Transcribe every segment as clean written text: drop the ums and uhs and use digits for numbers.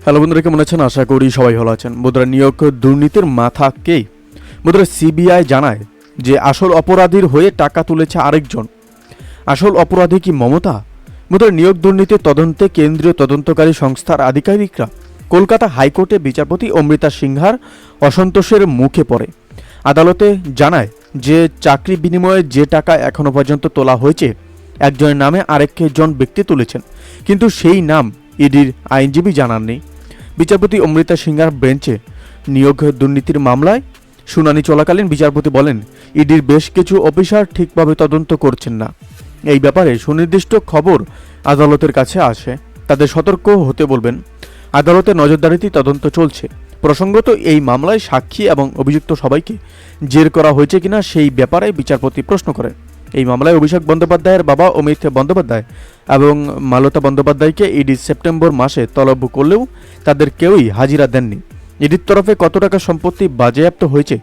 Hello বন্ধুরা, কেমন আছেন? আশা করি সবাই ভালো আছেন। বন্ধুরা, নিয়োগ দুর্নীতির মাথা কে? বন্ধুরা, সিবিআই জানায় যে আসল অপরাধীর হয়ে টাকা তুলেছে আরেকজন। আসল অপরাধী কি মমতা? বন্ধুরা, নিয়োগ দুর্নীতির তদন্তে কেন্দ্রীয় তদন্তকারী সংস্থার আধিকারিকরা কলকাতা হাইকোর্টে বিচারপতি অমৃতা সিনহার অসন্তোষের মুখে পড়ে। আদালতে জানায় যে চাকরি বিনিময়ে যে টাকা এখনও পর্যন্ত তোলা হয়েছে, একজনের নামে আরেকজন ব্যক্তি তুলেছেন, কিন্তু সেই নাম ইডির আইনজীবী জানাননি। বিচারপতি অমৃতা সিনহার বেঞ্চে নিয়োগ দুর্নীতির মামলায় শুনানি চলাকালীন বিচারপতি বলেন, ইডির বেশ কিছু অফিসার ঠিকভাবে তদন্ত করছেন না। এই ব্যাপারে সুনির্দিষ্ট খবর আদালতের কাছে আসে, তাদের সতর্ক হতে বলবেন। আদালতে নজরদারিতে তদন্ত চলছে। প্রসঙ্গত, এই মামলায় সাক্ষী এবং অভিযুক্ত সবাইকে জের করা হয়েছে কিনা সেই ব্যাপারে বিচারপতি প্রশ্ন করেন। এই মামলায় অভিষেক বন্দ্যোপাধ্যায়ের বাবা অমিত বন্দ্যোপাধ্যায় এবং মালতা বন্দ্যোপাধ্যায়কে ইডি সেপ্টেম্বর মাসে তলব করলেও তাদের কেউই হাজিরা দেননি। ইডির তরফে কত টাকা সম্পত্তি বাজেয়াপ্ত হয়েছে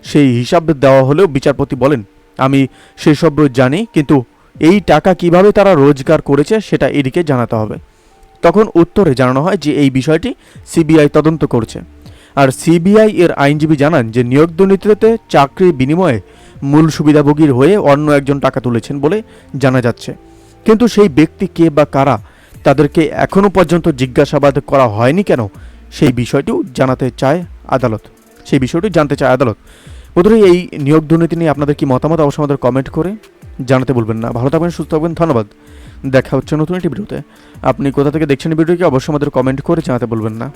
সেই হিসাব দেওয়া হলেও বিচারপতি বলেন, আমি সেসব জানি, কিন্তু এই টাকা কিভাবে তারা রোজগার করেছে সেটা ইডিকে জানাতে হবে। তখন উত্তরে জানানো হয় যে এই বিষয়টি সিবিআই তদন্ত করছে। আর সিবিআই এর আইনজীবী জানান যে নিয়োগ দুর্নীতিতে চাকরির বিনিময়ে মূল সুবিধাভোগীর হয়ে অন্য একজন টাকা তুলেছেন বলে জানা যাচ্ছে, কিন্তু সেই ব্যক্তি কে বা কারা, তাদেরকে এখনও পর্যন্ত জিজ্ঞাসাবাদ করা হয়নি কেন, সেই বিষয়টিও জানতে চায় আদালত। বন্ধুরা, এই নিয়োগ দুর্নীতি নিয়ে আপনাদের কি মতামত অবশ্যই আমাদের কমেন্ট করে জানাতে ভুলবেন না। ভালো থাকবেন, সুস্থ থাকবেন, ধন্যবাদ। দেখা হচ্ছে নতুন একটি ভিডিওতে। আপনি কোথা থেকে দেখছেন ভিডিওকে অবশ্যই আমাদের কমেন্ট করে জানাতে ভুলবেন না।